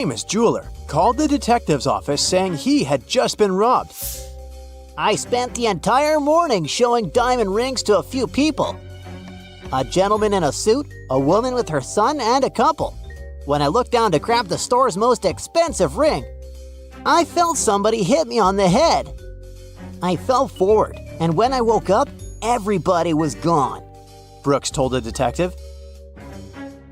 famous jeweler called the detective's office saying he had just been robbed. I spent the entire morning showing diamond rings to a few people. A gentleman in a suit, a woman with her son, and a couple. When I looked down to grab the store's most expensive ring, I felt somebody hit me on the head. I fell forward, and when I woke up, everybody was gone, Brooks told the detective.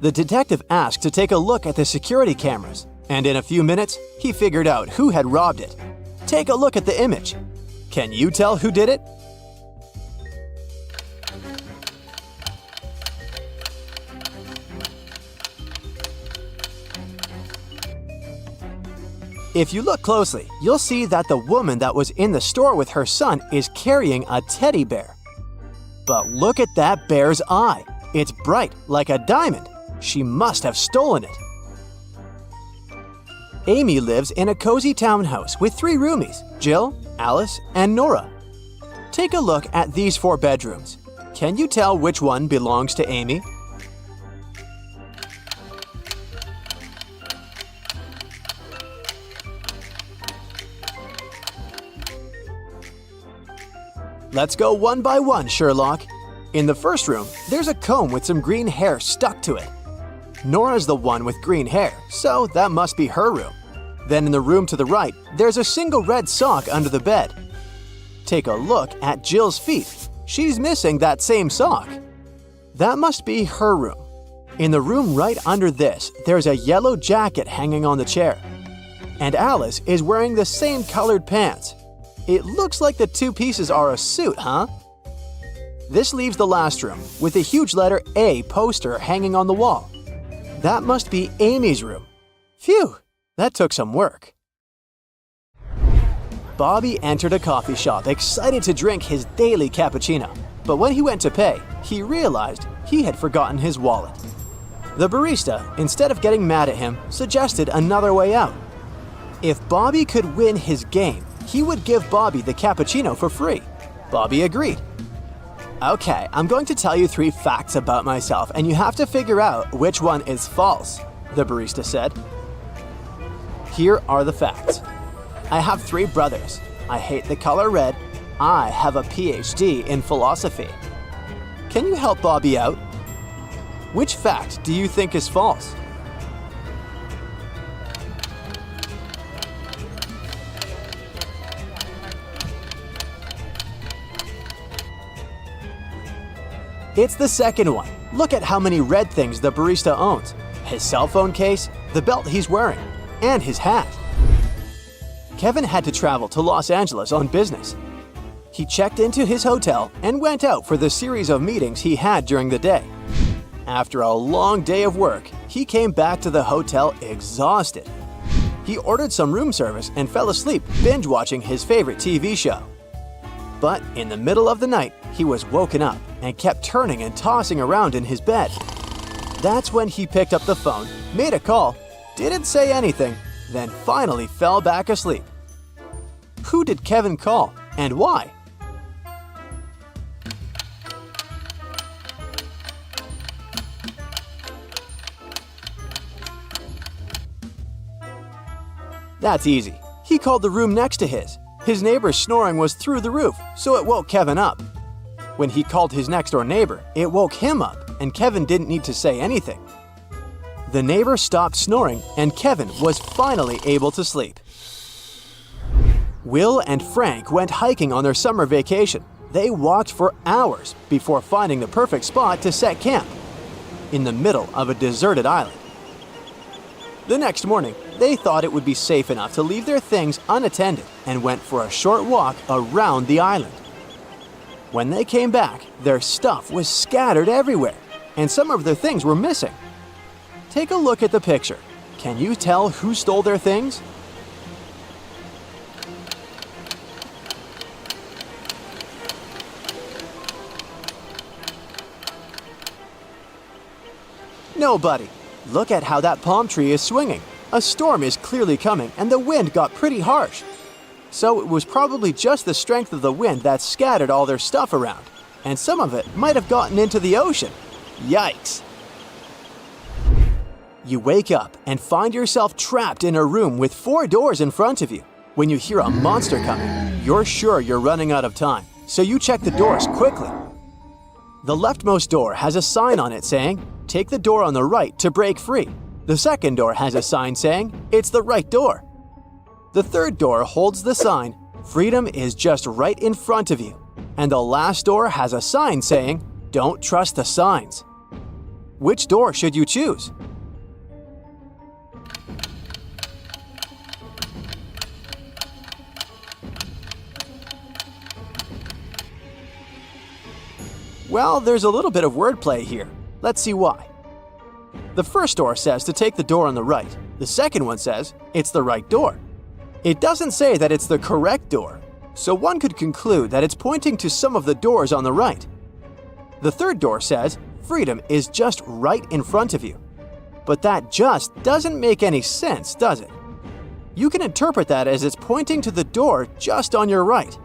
The detective asked to take a look at the security cameras, and in a few minutes, he figured out who had robbed it. Take a look at the image. Can you tell who did it? If you look closely, you'll see that the woman that was in the store with her son is carrying a teddy bear. But look at that bear's eye. It's bright like a diamond. She must have stolen it. Amy lives in a cozy townhouse with 3 roomies, Jill, Alice, and Nora. Take a look at these 4 bedrooms. Can you tell which one belongs to Amy? Let's go one by one, Sherlock. In the first room, there's a comb with some green hair stuck to it. Nora's the one with green hair, so that must be her room. Then in the room to the right, there's a single red sock under the bed. Take a look at Jill's feet. She's missing that same sock. That must be her room. In the room right under this, there's a yellow jacket hanging on the chair. And Alice is wearing the same colored pants. It looks like the 2 pieces are a suit, huh? This leaves the last room, with a huge letter A poster hanging on the wall. That must be Amy's room. Phew, that took some work. Bobby entered a coffee shop excited to drink his daily cappuccino. But when he went to pay, he realized he had forgotten his wallet. The barista, instead of getting mad at him, suggested another way out. If Bobby could win his game, he would give Bobby the cappuccino for free. Bobby agreed. Okay, I'm going to tell you 3 facts about myself, and you have to figure out which one is false, the barista said. Here are the facts. I have 3 brothers. I hate the color red. I have a PhD in philosophy. Can you help Bobby out? Which fact do you think is false? It's the second one. Look at how many red things the barista owns. His cell phone case, the belt he's wearing, and his hat. Kevin had to travel to Los Angeles on business. He checked into his hotel and went out for the series of meetings he had during the day. After a long day of work, he came back to the hotel exhausted. He ordered some room service and fell asleep binge-watching his favorite TV show. But in the middle of the night, he was woken up and kept turning and tossing around in his bed. That's when he picked up the phone, made a call, didn't say anything, then finally fell back asleep. Who did Kevin call and why? That's easy. He called the room next to his. His neighbor's snoring was through the roof, so it woke Kevin up. When he called his next-door neighbor, it woke him up, and Kevin didn't need to say anything. The neighbor stopped snoring, and Kevin was finally able to sleep. Will and Frank went hiking on their summer vacation. They walked for hours before finding the perfect spot to set camp, in the middle of a deserted island. The next morning, they thought it would be safe enough to leave their things unattended and went for a short walk around the island. When they came back, their stuff was scattered everywhere, and some of their things were missing. Take a look at the picture. Can you tell who stole their things? Nobody. Look at how that palm tree is swinging. A storm is clearly coming, and the wind got pretty harsh. So it was probably just the strength of the wind that scattered all their stuff around, and some of it might have gotten into the ocean. Yikes! You wake up and find yourself trapped in a room with 4 doors in front of you. When you hear a monster coming, you're sure you're running out of time, so you check the doors quickly. The leftmost door has a sign on it saying, "Take the door on the right to break free." The second door has a sign saying, "It's the right door." The third door holds the sign, "Freedom is just right in front of you." And the last door has a sign saying, "Don't trust the signs." Which door should you choose? Well, there's a little bit of wordplay here. Let's see why. The first door says to take the door on the right. The second one says it's the right door. It doesn't say that it's the correct door, so one could conclude that it's pointing to some of the doors on the right. The third door says freedom is just right in front of you. But that just doesn't make any sense, does it? You can interpret that as it's pointing to the door just on your right.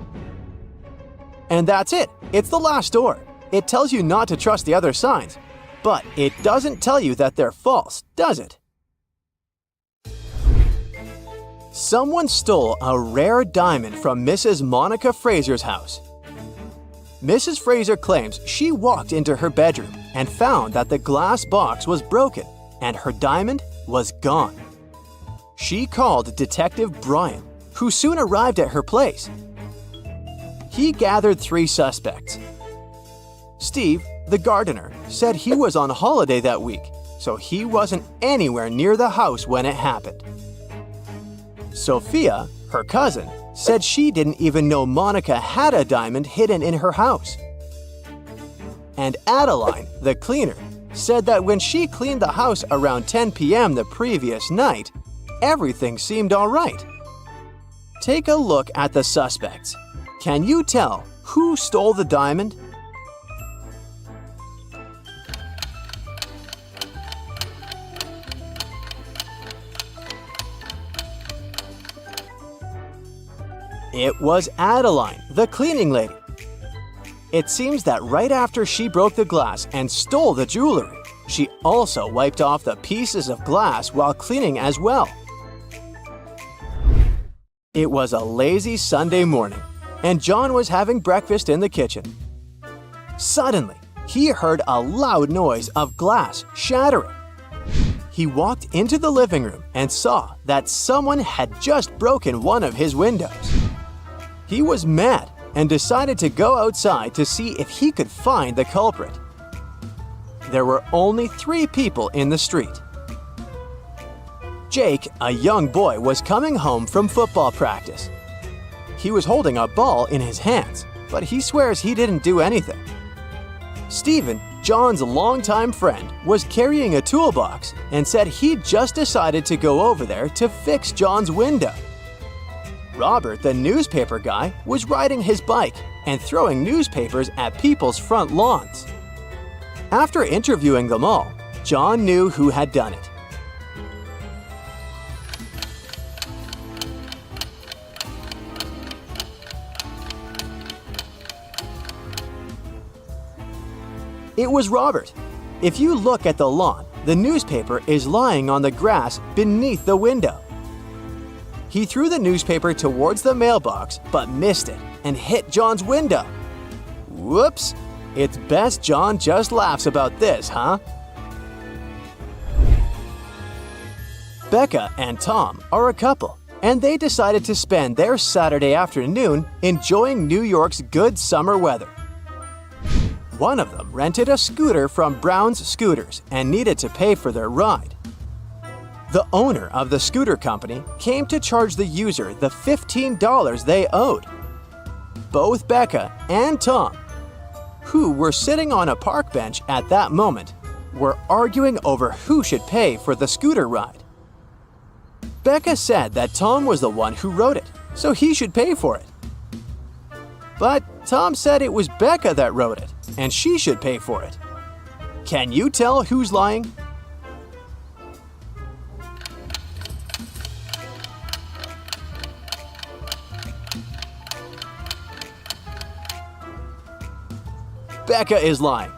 And that's it. It's the last door. It tells you not to trust the other signs, but it doesn't tell you that they're false, does it? Someone stole a rare diamond from Mrs. Monica Fraser's house. Mrs. Fraser claims she walked into her bedroom and found that the glass box was broken and her diamond was gone. She called Detective Brian, who soon arrived at her place. He gathered 3 suspects. Steve, the gardener, said he was on holiday that week, so he wasn't anywhere near the house when it happened. Sophia, her cousin, said she didn't even know Monica had a diamond hidden in her house. And Adeline, the cleaner, said that when she cleaned the house around 10 p.m. the previous night, everything seemed all right. Take a look at the suspects. Can you tell who stole the diamond? It was Adeline, the cleaning lady. It seems that right after she broke the glass and stole the jewelry, she also wiped off the pieces of glass while cleaning as well. It was a lazy Sunday morning, and John was having breakfast in the kitchen. Suddenly, he heard a loud noise of glass shattering. He walked into the living room and saw that someone had just broken one of his windows. He was mad and decided to go outside to see if he could find the culprit. There were only 3 people in the street. Jake, a young boy, was coming home from football practice. He was holding a ball in his hands, but he swears he didn't do anything. Stephen, John's longtime friend, was carrying a toolbox and said he'd just decided to go over there to fix John's window. Robert, the newspaper guy, was riding his bike and throwing newspapers at people's front lawns. After interviewing them all, John knew who had done it. It was Robert. If you look at the lawn, the newspaper is lying on the grass beneath the window. He threw the newspaper towards the mailbox but missed it and hit John's window. Whoops! It's best John just laughs about this, huh? Becca and Tom are a couple, and they decided to spend their Saturday afternoon enjoying New York's good summer weather. One of them rented a scooter from Brown's Scooters and needed to pay for their ride. The owner of the scooter company came to charge the user the $15 they owed. Both Becca and Tom, who were sitting on a park bench at that moment, were arguing over who should pay for the scooter ride. Becca said that Tom was the one who wrote it, so he should pay for it. But Tom said it was Becca that wrote it, and she should pay for it. Can you tell who's lying? Becca is lying.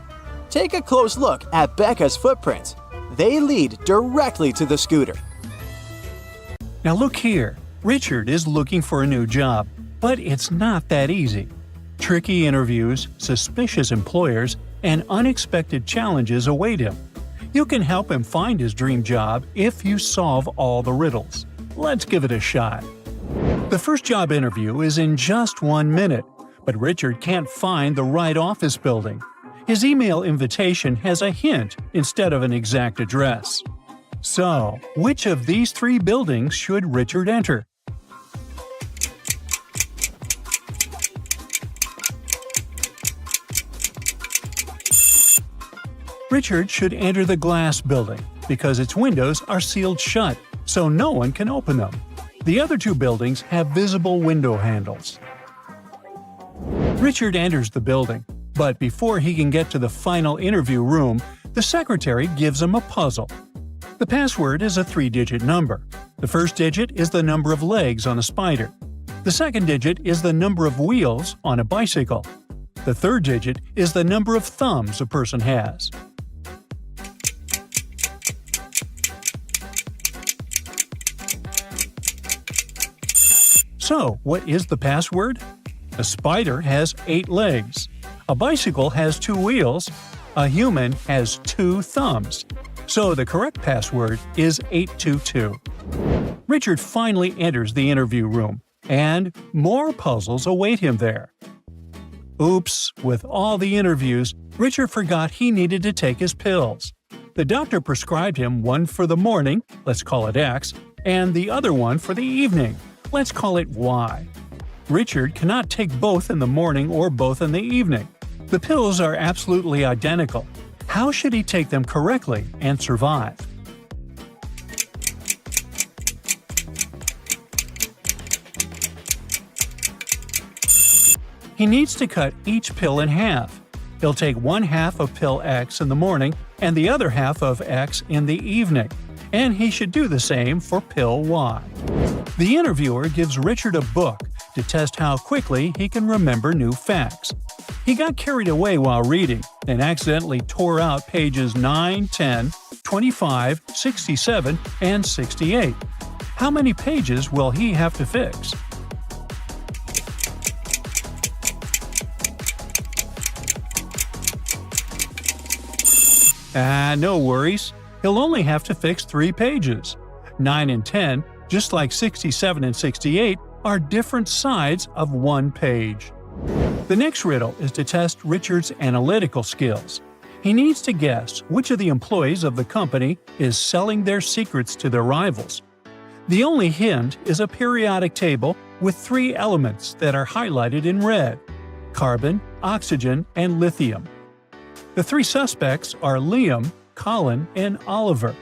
Take a close look at Becca's footprints. They lead directly to the scooter. Now look here, Richard is looking for a new job, but it's not that easy. Tricky interviews, suspicious employers, and unexpected challenges await him. You can help him find his dream job if you solve all the riddles. Let's give it a shot. The first job interview is in just 1 minute, but Richard can't find the right office building. His email invitation has a hint instead of an exact address. So, which of these 3 buildings should Richard enter? Richard should enter the glass building because its windows are sealed shut, so no one can open them. The other 2 buildings have visible window handles. Richard enters the building, but before he can get to the final interview room, the secretary gives him a puzzle. The password is a 3-digit number. The first digit is the number of legs on a spider. The second digit is the number of wheels on a bicycle. The third digit is the number of thumbs a person has. So, what is the password? A spider has 8 legs. A bicycle has 2 wheels. A human has 2 thumbs. So the correct password is 822. Richard finally enters the interview room, and more puzzles await him there. Oops, with all the interviews, Richard forgot he needed to take his pills. The doctor prescribed him one for the morning, let's call it X, and the other one for the evening. Let's call it Y. Richard cannot take both in the morning or both in the evening. The pills are absolutely identical. How should he take them correctly and survive? He needs to cut each pill in half. He'll take 1/2 of pill X in the morning and the other half of X in the evening. And he should do the same for pill Y. The interviewer gives Richard a book to test how quickly he can remember new facts. He got carried away while reading and accidentally tore out pages 9, 10, 25, 67, and 68. How many pages will he have to fix? No worries. He'll only have to fix 3 pages. 9 and 10, just like 67 and 68, are different sides of one page. The next riddle is to test Richard's analytical skills. He needs to guess which of the employees of the company is selling their secrets to their rivals. The only hint is a periodic table with 3 elements that are highlighted in red: carbon, oxygen, and lithium. The 3 suspects are Liam, Colin, and Oliver.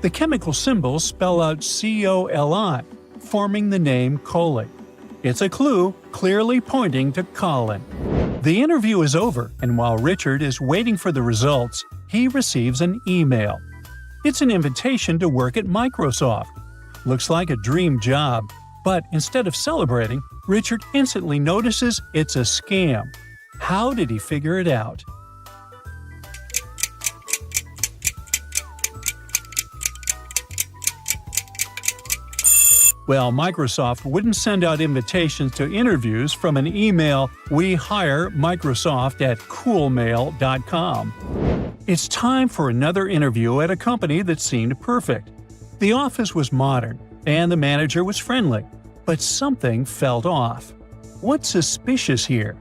The chemical symbols spell out COLI, forming the name Coley. It's a clue clearly pointing to Colin. The interview is over, and while Richard is waiting for the results, he receives an email. It's an invitation to work at Microsoft. Looks like a dream job, but instead of celebrating, Richard instantly notices it's a scam. How did he figure it out? Well, Microsoft wouldn't send out invitations to interviews from an email, "We hire Microsoft at coolmail.com." It's time for another interview at a company that seemed perfect. The office was modern, and the manager was friendly, but something felt off. What's suspicious here?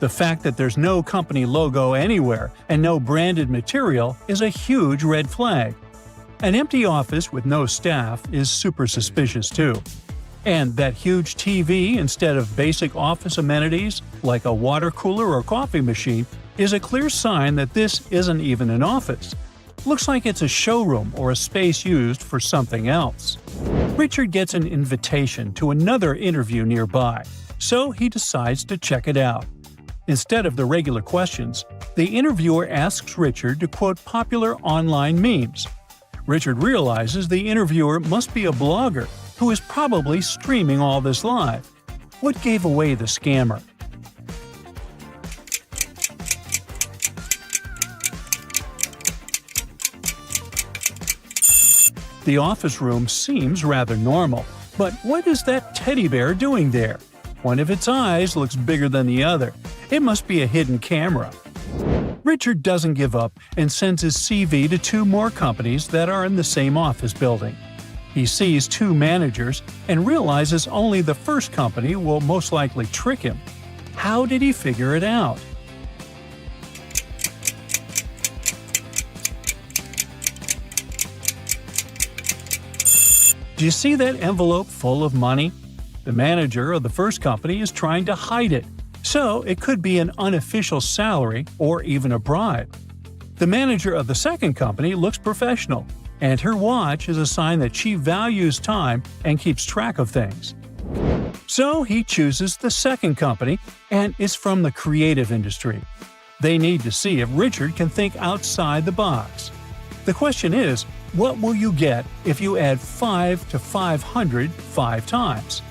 The fact that there's no company logo anywhere and no branded material is a huge red flag. An empty office with no staff is super suspicious too. And that huge TV instead of basic office amenities like a water cooler or coffee machine is a clear sign that this isn't even an office. Looks like it's a showroom or a space used for something else. Richard gets an invitation to another interview nearby, so he decides to check it out. Instead of the regular questions, the interviewer asks Richard to quote popular online memes. Richard realizes the interviewer must be a blogger who is probably streaming all this live. What gave away the scammer? The office room seems rather normal, but what is that teddy bear doing there? One of its eyes looks bigger than the other. It must be a hidden camera. Richard doesn't give up and sends his CV to 2 more companies that are in the same office building. He sees 2 managers and realizes only the first company will most likely trick him. How did he figure it out? Do you see that envelope full of money? The manager of the first company is trying to hide it, so it could be an unofficial salary or even a bribe. The manager of the second company looks professional, and her watch is a sign that she values time and keeps track of things. So he chooses the second company, and it's from the creative industry. They need to see if Richard can think outside the box. The question is, what will you get if you add 5 to 500 5 times?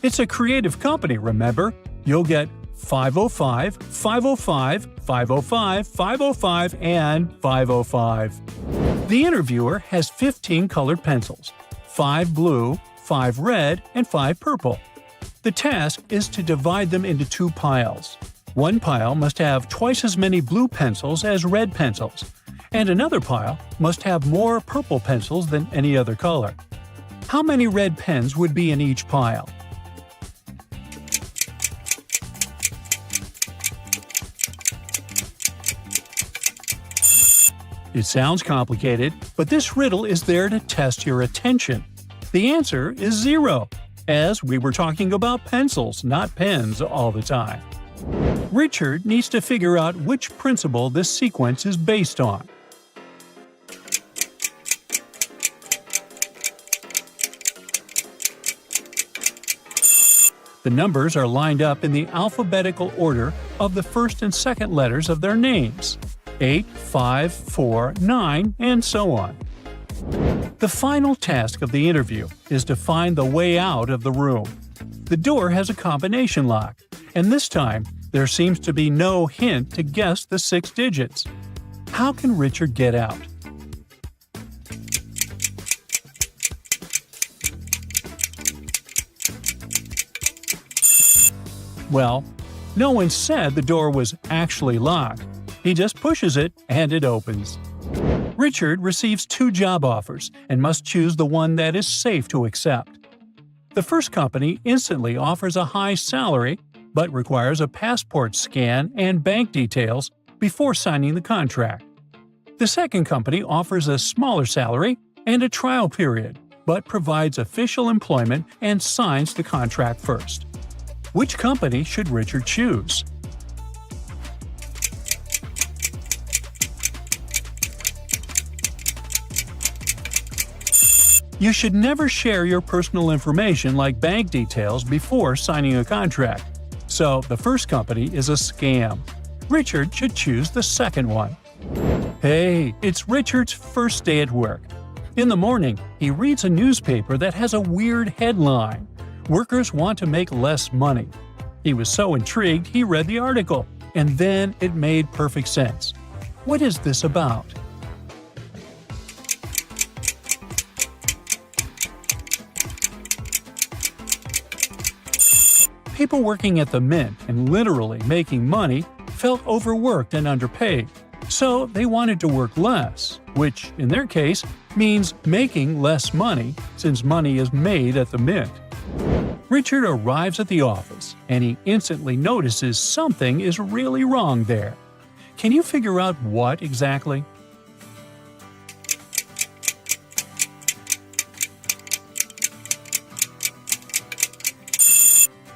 It's a creative company, remember? You'll get 505, 505, 505, 505, and 505. The interviewer has 15 colored pencils, 5 blue, 5 red, and 5 purple. The task is to divide them into 2 piles. One pile must have twice as many blue pencils as red pencils, and another pile must have more purple pencils than any other color. How many red pens would be in each pile? It sounds complicated, but this riddle is there to test your attention. The answer is 0, as we were talking about pencils, not pens, all the time. Richard needs to figure out which principle this sequence is based on. The numbers are lined up in the alphabetical order of the first and second letters of their names. 8, 5, 4, 9, and so on. The final task of the interview is to find the way out of the room. The door has a combination lock, and this time there seems to be no hint to guess the 6 digits. How can Richard get out? Well, no one said the door was actually locked. He just pushes it and it opens. Richard receives 2 job offers and must choose the one that is safe to accept. The first company instantly offers a high salary, but requires a passport scan and bank details before signing the contract. The second company offers a smaller salary and a trial period, but provides official employment and signs the contract first. Which company should Richard choose? You should never share your personal information like bank details before signing a contract, so the first company is a scam. Richard should choose the second one. Hey, it's Richard's first day at work. In the morning, he reads a newspaper that has a weird headline. Workers want to make less money. He was so intrigued he read the article, and then it made perfect sense. What is this about? People working at the mint and literally making money felt overworked and underpaid, so they wanted to work less, which, in their case, means making less money since money is made at the mint. Richard arrives at the office, and he instantly notices something is really wrong there. Can you figure out what exactly?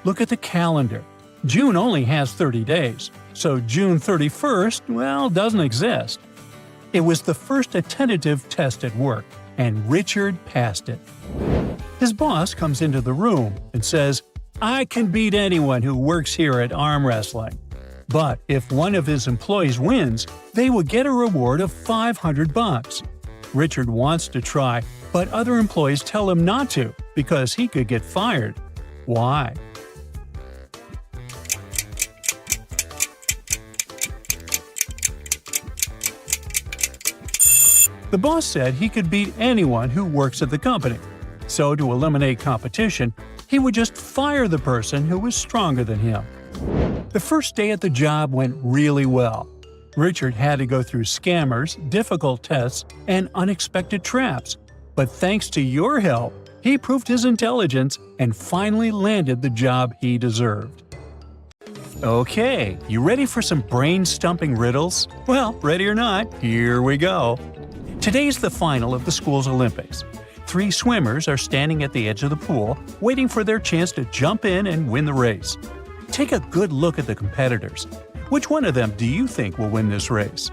Look at the calendar. June only has 30 days, so June 31st, doesn't exist. It was the first tentative test at work, and Richard passed it. His boss comes into the room and says, "I can beat anyone who works here at arm wrestling." But if one of his employees wins, they will get a reward of $500. Richard wants to try, but other employees tell him not to because he could get fired. Why? The boss said he could beat anyone who works at the company. So to eliminate competition, he would just fire the person who was stronger than him. The first day at the job went really well. Richard had to go through scammers, difficult tests, and unexpected traps. But thanks to your help, he proved his intelligence and finally landed the job he deserved. Okay, you ready for some brain-stumping riddles? Well, ready or not, here we go. Today's the final of the school's Olympics. 3 swimmers are standing at the edge of the pool, waiting for their chance to jump in and win the race. Take a good look at the competitors. Which one of them do you think will win this race?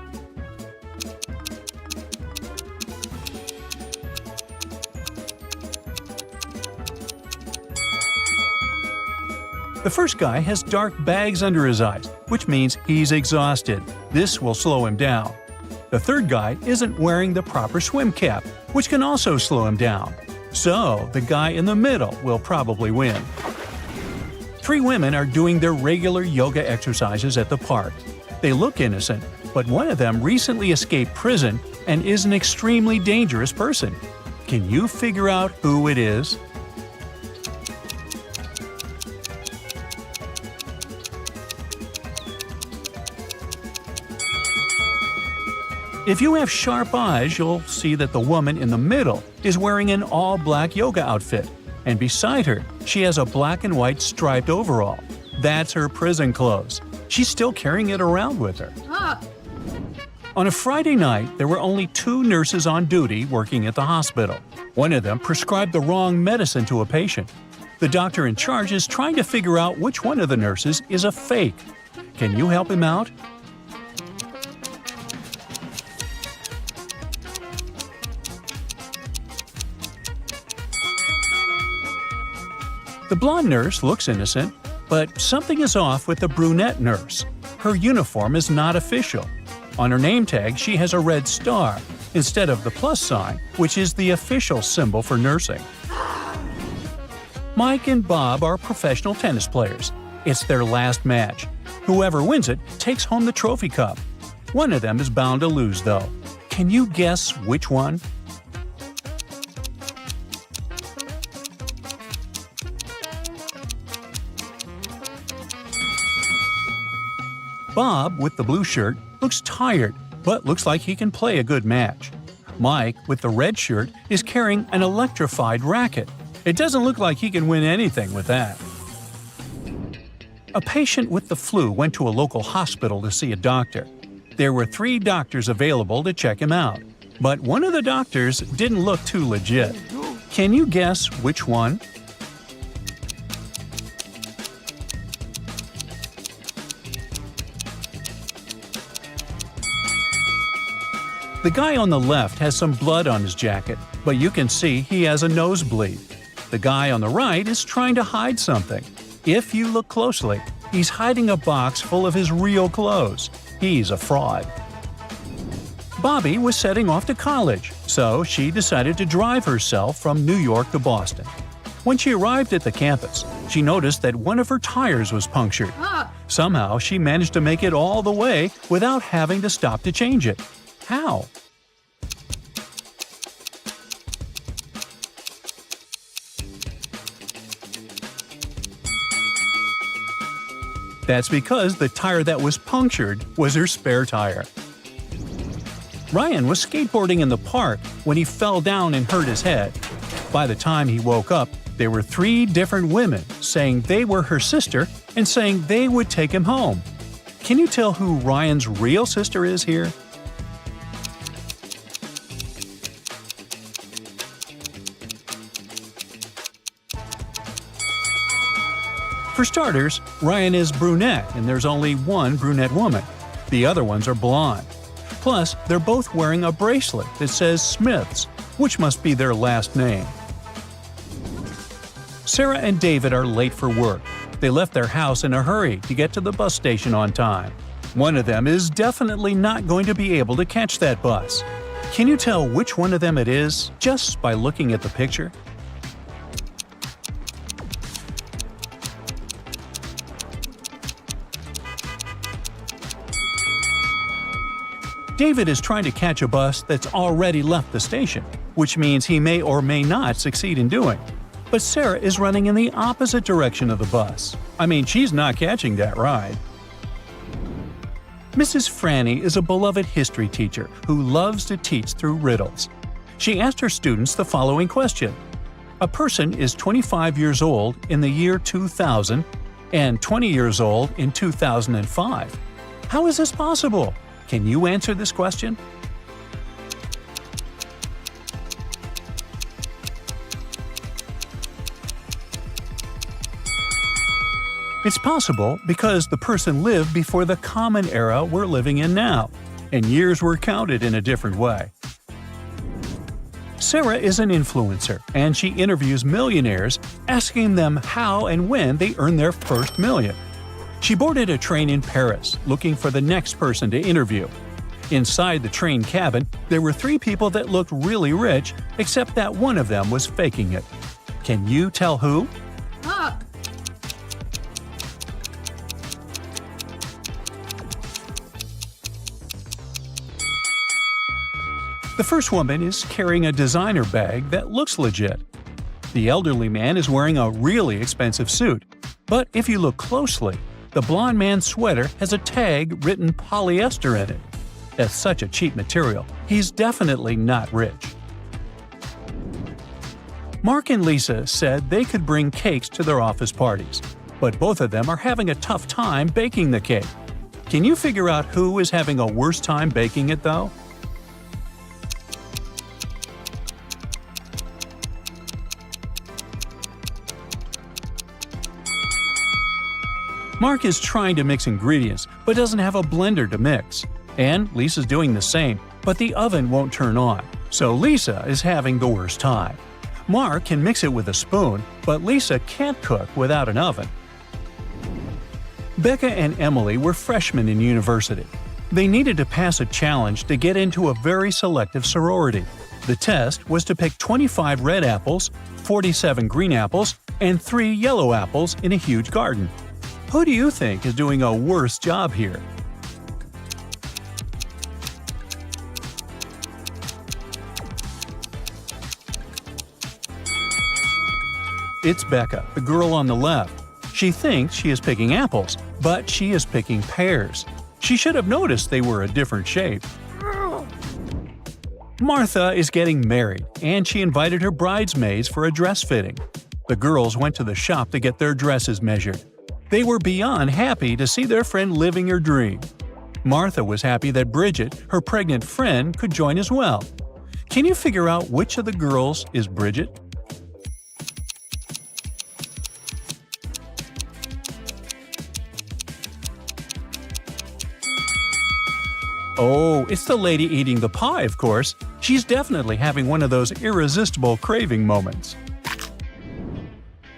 The first guy has dark bags under his eyes, which means he's exhausted. This will slow him down. The third guy isn't wearing the proper swim cap, which can also slow him down. So, the guy in the middle will probably win. 3 women are doing their regular yoga exercises at the park. They look innocent, but one of them recently escaped prison and is an extremely dangerous person. Can you figure out who it is? If you have sharp eyes, you'll see that the woman in the middle is wearing an all-black yoga outfit, and beside her, she has a black and white striped overall. That's her prison clothes. She's still carrying it around with her. On a Friday night, there were only 2 nurses on duty working at the hospital. One of them prescribed the wrong medicine to a patient. The doctor in charge is trying to figure out which one of the nurses is a fake. Can you help him out? The blonde nurse looks innocent, but something is off with the brunette nurse. Her uniform is not official. On her name tag, she has a red star instead of the plus sign, which is the official symbol for nursing. Mike and Bob are professional tennis players. It's their last match. Whoever wins it takes home the trophy cup. One of them is bound to lose, though. Can you guess which one? Bob, with the blue shirt, looks tired, but looks like he can play a good match. Mike, with the red shirt, is carrying an electrified racket. It doesn't look like he can win anything with that. A patient with the flu went to a local hospital to see a doctor. There were 3 doctors available to check him out, but one of the doctors didn't look too legit. Can you guess which one? The guy on the left has some blood on his jacket, but you can see he has a nosebleed. The guy on the right is trying to hide something. If you look closely, he's hiding a box full of his real clothes. He's a fraud. Bobby was setting off to college, so she decided to drive herself from New York to Boston. When she arrived at the campus, she noticed that one of her tires was punctured. Somehow, she managed to make it all the way without having to stop to change it. How? That's because the tire that was punctured was her spare tire. Ryan was skateboarding in the park when he fell down and hurt his head. By the time he woke up, there were 3 different women saying they were her sister and saying they would take him home. Can you tell who Ryan's real sister is here? For starters, Ryan is brunette and there's only one brunette woman. The other ones are blonde. Plus, they're both wearing a bracelet that says Smiths. which must be their last name. Sarah and David are late for work. They left their house in a hurry to get to the bus station on time. One of them is definitely not going to be able to catch that bus. Can you tell which one of them it is just by looking at the picture? David is trying to catch a bus that's already left the station, which means he may or may not succeed in doing. But Sarah is running in the opposite direction of the bus. I mean, she's not catching that ride. Mrs. Franny is a beloved history teacher who loves to teach through riddles. She asked her students the following question. A person is 25 years old in the year 2000 and 20 years old in 2005. How is this possible? Can you answer this question? It's possible because the person lived before the common era we're living in now, and years were counted in a different way. Sarah is an influencer, and she interviews millionaires, asking them how and when they earned their first million. She boarded a train in Paris, looking for the next person to interview. Inside the train cabin, there were 3 people that looked really rich, except that one of them was faking it. Can you tell who? Look! The first woman is carrying a designer bag that looks legit. The elderly man is wearing a really expensive suit. But if you look closely, the blonde man's sweater has a tag written polyester in it. That's such a cheap material. He's definitely not rich. Mark and Lisa said they could bring cakes to their office parties, but both of them are having a tough time baking the cake. Can you figure out who is having a worse time baking it, though? Mark is trying to mix ingredients, but doesn't have a blender to mix. And Lisa's doing the same, but the oven won't turn on, so Lisa is having the worst time. Mark can mix it with a spoon, but Lisa can't cook without an oven. Becca and Emily were freshmen in university. They needed to pass a challenge to get into a very selective sorority. The test was to pick 25 red apples, 47 green apples, and 3 yellow apples in a huge garden. Who do you think is doing a worse job here? It's Becca, the girl on the left. She thinks she is picking apples, but she is picking pears. She should have noticed they were a different shape. Martha is getting married, and she invited her bridesmaids for a dress fitting. The girls went to the shop to get their dresses measured. They were beyond happy to see their friend living her dream. Martha was happy that Bridget, her pregnant friend, could join as well. Can you figure out which of the girls is Bridget? Oh, it's the lady eating the pie, of course. She's definitely having one of those irresistible craving moments.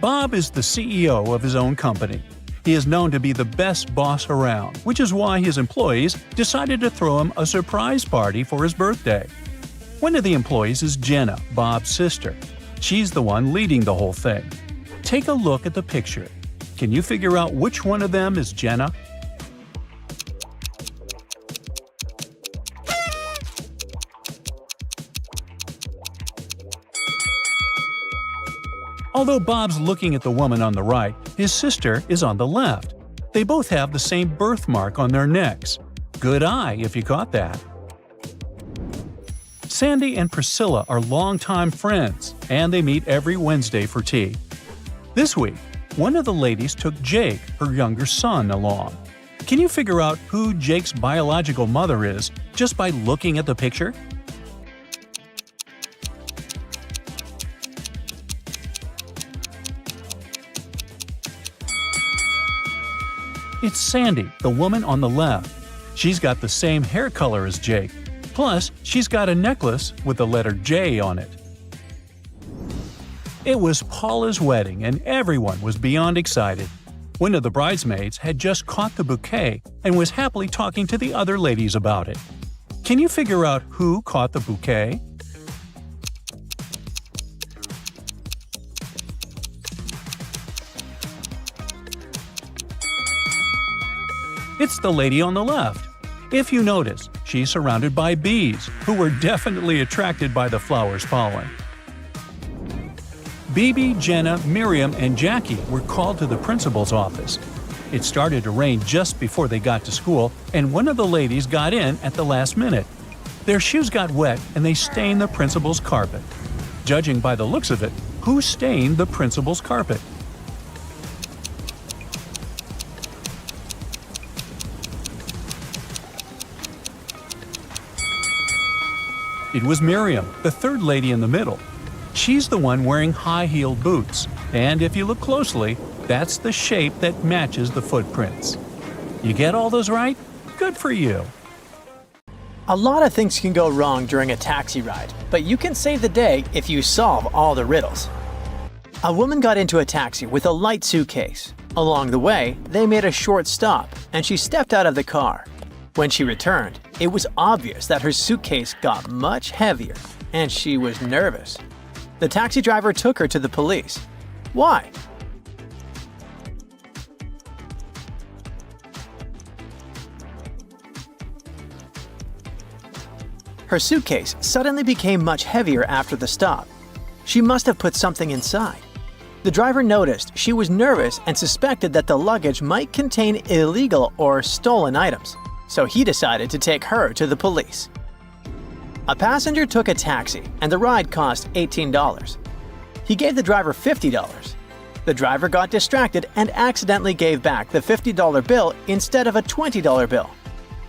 Bob is the CEO of his own company. He is known to be the best boss around, which is why his employees decided to throw him a surprise party for his birthday. One of the employees is Jenna, Bob's sister. She's the one leading the whole thing. Take a look at the picture. Can you figure out which one of them is Jenna? Although Bob's looking at the woman on the right, his sister is on the left. They both have the same birthmark on their necks. Good eye if you caught that. Sandy and Priscilla are longtime friends, and they meet every Wednesday for tea. This week, one of the ladies took Jake, her younger son, along. Can you figure out who Jake's biological mother is just by looking at the picture? It's Sandy, the woman on the left. She's got the same hair color as Jake. Plus, she's got a necklace with the letter J on it. It was Paula's wedding and everyone was beyond excited. One of the bridesmaids had just caught the bouquet and was happily talking to the other ladies about it. Can you figure out who caught the bouquet? It's the lady on the left. If you notice, she's surrounded by bees, who were definitely attracted by the flower's pollen. Bibi, Jenna, Miriam, and Jackie were called to the principal's office. It started to rain just before they got to school, and one of the ladies got in at the last minute. Their shoes got wet and they stained the principal's carpet. Judging by the looks of it, who stained the principal's carpet? It was Miriam, the third lady in the middle. She's the one wearing high-heeled boots, and if you look closely, that's the shape that matches the footprints. You get all those right? Good for you! A lot of things can go wrong during a taxi ride, but you can save the day if you solve all the riddles. A woman got into a taxi with a light suitcase. Along the way, they made a short stop, and she stepped out of the car. When she returned, it was obvious that her suitcase got much heavier, and she was nervous. The taxi driver took her to the police. Why? Her suitcase suddenly became much heavier after the stop. She must have put something inside. The driver noticed she was nervous and suspected that the luggage might contain illegal or stolen items, so he decided to take her to the police. A passenger took a taxi and the ride cost $18. He gave the driver $50. The driver got distracted and accidentally gave back the $50 bill instead of a $20 bill.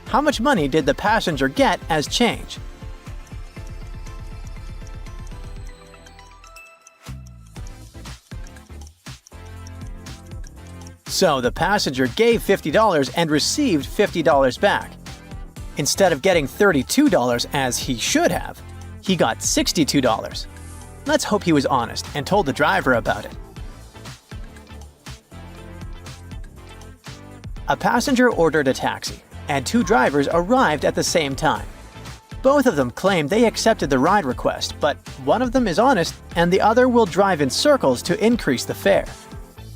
How much money did the passenger get as change? So the passenger gave $50 and received $50 back. Instead of getting $32 as he should have, he got $62. Let's hope he was honest and told the driver about it. A passenger ordered a taxi, and two drivers arrived at the same time. Both of them claimed they accepted the ride request, but one of them is honest and the other will drive in circles to increase the fare.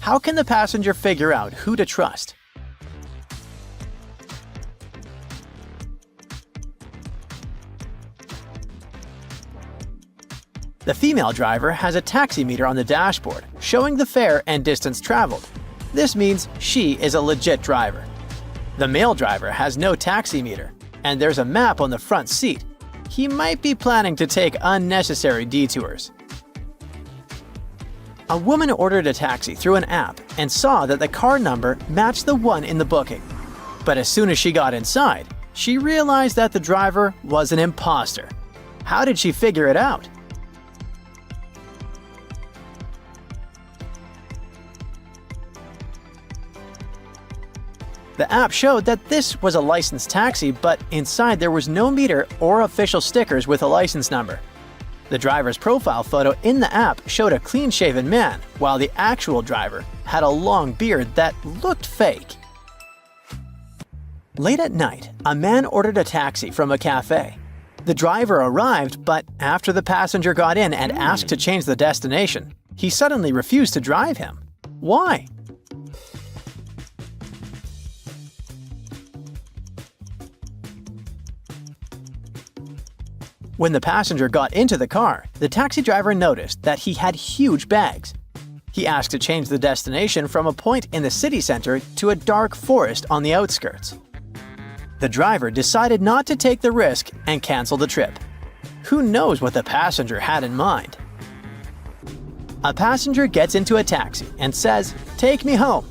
How can the passenger figure out who to trust? The female driver has a taximeter on the dashboard, showing the fare and distance traveled. This means she is a legit driver. The male driver has no taximeter, and there's a map on the front seat. He might be planning to take unnecessary detours. A woman ordered a taxi through an app and saw that the car number matched the one in the booking. But as soon as she got inside, she realized that the driver was an imposter. How did she figure it out? The app showed that this was a licensed taxi, but inside there was no meter or official stickers with a license number. The driver's profile photo in the app showed a clean-shaven man, while the actual driver had a long beard that looked fake. Late at night, a man ordered a taxi from a cafe. The driver arrived, but after the passenger got in and asked to change the destination, he suddenly refused to drive him. Why? When the passenger got into the car, the taxi driver noticed that he had huge bags. He asked to change the destination from a point in the city center to a dark forest on the outskirts. The driver decided not to take the risk and cancel the trip. Who knows what the passenger had in mind? A passenger gets into a taxi and says, "Take me home."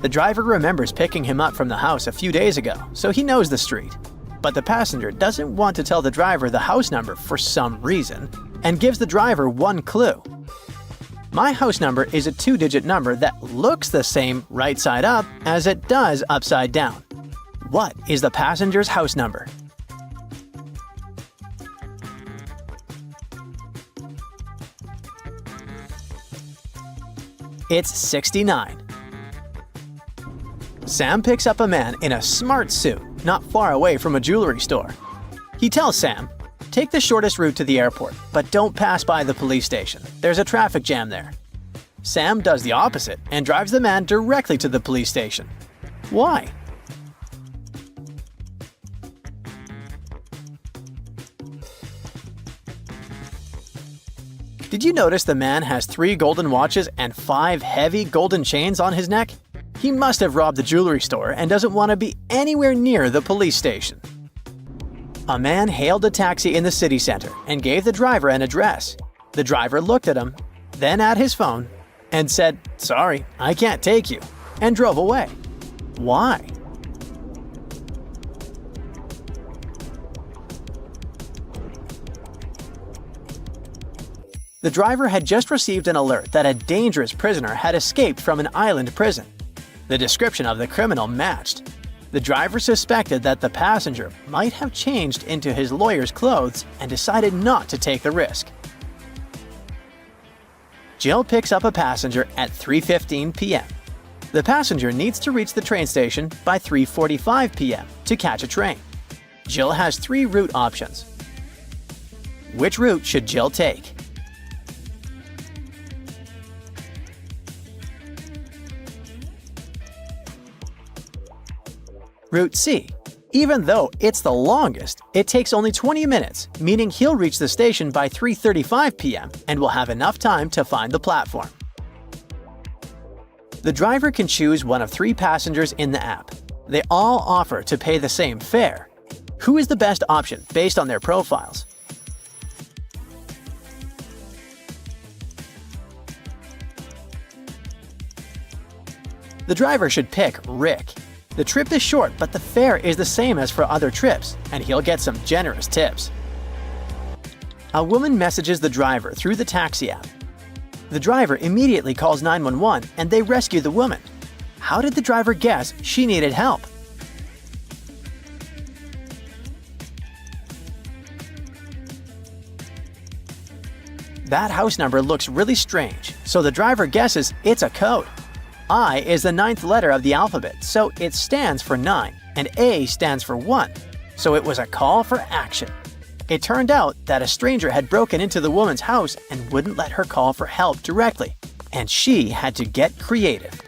The driver remembers picking him up from the house a few days ago, so he knows the street. But the passenger doesn't want to tell the driver the house number for some reason, and gives the driver one clue. My house number is a 2-digit number that looks the same right side up as it does upside down. What is the passenger's house number? It's 69. Sam picks up a man in a smart suit not far away from a jewelry store. He tells Sam, "Take the shortest route to the airport, but don't pass by the police station. There's a traffic jam there." Sam does the opposite and drives the man directly to the police station. Why? Did you notice the man has 3 golden watches and 5 heavy golden chains on his neck? He must have robbed the jewelry store and doesn't want to be anywhere near the police station. A man hailed a taxi in the city center and gave the driver an address. The driver looked at him, then at his phone, and said, "Sorry, I can't take you," and drove away. Why? The driver had just received an alert that a dangerous prisoner had escaped from an island prison. The description of the criminal matched. The driver suspected that the passenger might have changed into his lawyer's clothes and decided not to take the risk. Jill picks up a passenger at 3:15 p.m. The passenger needs to reach the train station by 3:45 p.m. to catch a train. Jill has 3 route options. Which route should Jill take? Route C. Even though it's the longest, it takes only 20 minutes, meaning he'll reach the station by 3:35 p.m. and will have enough time to find the platform. The driver can choose one of 3 passengers in the app. They all offer to pay the same fare. Who is the best option based on their profiles? The driver should pick Rick. The trip is short, but the fare is the same as for other trips, and he'll get some generous tips. A woman messages the driver through the taxi app. The driver immediately calls 911 and they rescue the woman. How did the driver guess she needed help? That house number looks really strange, so the driver guesses it's a code. I is the 9th letter of the alphabet, so it stands for 9, and A stands for 1, so it was a call for action. It turned out that a stranger had broken into the woman's house and wouldn't let her call for help directly, and she had to get creative.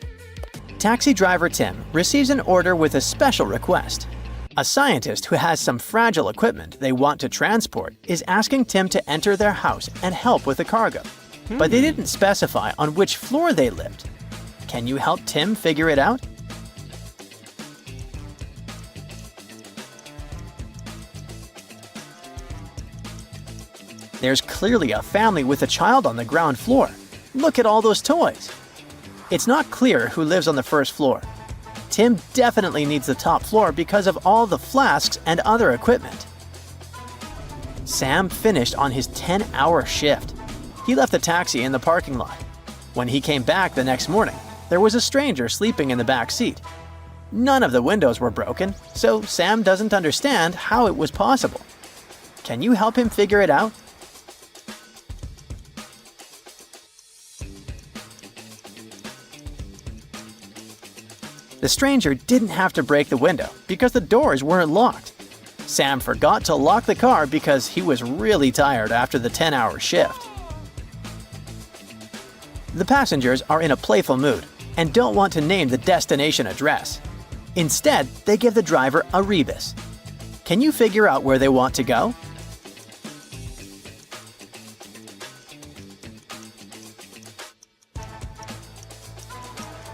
Taxi driver Tim receives an order with a special request. A scientist who has some fragile equipment they want to transport is asking Tim to enter their house and help with the cargo, but they didn't specify on which floor they lived. Can you help Tim figure it out? There's clearly a family with a child on the ground floor. Look at all those toys. It's not clear who lives on the first floor. Tim definitely needs the top floor because of all the flasks and other equipment. Sam finished on his 10-hour shift. He left the taxi in the parking lot. When he came back the next morning, there was a stranger sleeping in the back seat. None of the windows were broken, so Sam doesn't understand how it was possible. Can you help him figure it out? The stranger didn't have to break the window because the doors weren't locked. Sam forgot to lock the car because he was really tired after the 10-hour shift. The passengers are in a playful mood and don't want to name the destination address. Instead, they give the driver a rebus. Can you figure out where they want to go?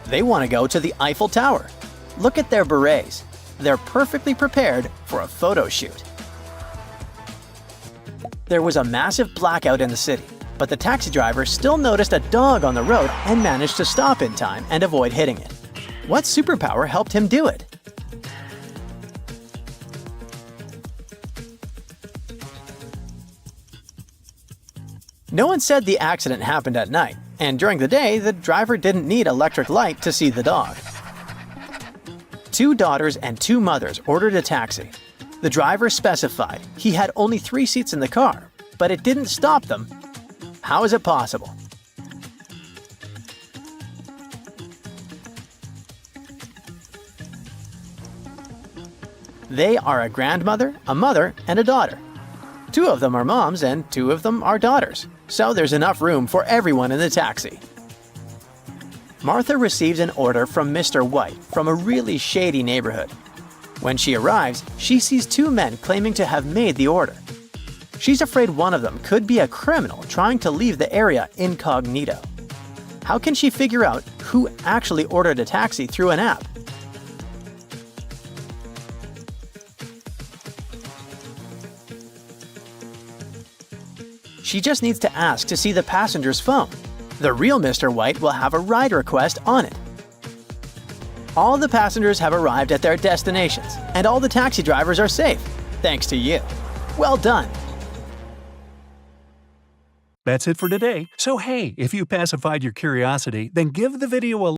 They want to go to the Eiffel Tower. Look at their berets. They're perfectly prepared for a photo shoot. There was a massive blackout in the city, but the taxi driver still noticed a dog on the road and managed to stop in time and avoid hitting it. What superpower helped him do it? No one said the accident happened at night, and during the day, the driver didn't need electric light to see the dog. 2 daughters and 2 mothers ordered a taxi. The driver specified he had only 3 seats in the car, but it didn't stop them. How is it possible? They are a grandmother, a mother, and a daughter. 2 of them are moms and 2 of them are daughters, so there's enough room for everyone in the taxi. Martha receives an order from Mr. White from a really shady neighborhood. When she arrives, she sees 2 men claiming to have made the order. She's afraid one of them could be a criminal trying to leave the area incognito. How can she figure out who actually ordered a taxi through an app? She just needs to ask to see the passenger's phone. The real Mr. White will have a ride request on it. All the passengers have arrived at their destinations, and all the taxi drivers are safe, thanks to you. Well done! That's it for today. So hey, if you pacified your curiosity, then give the video a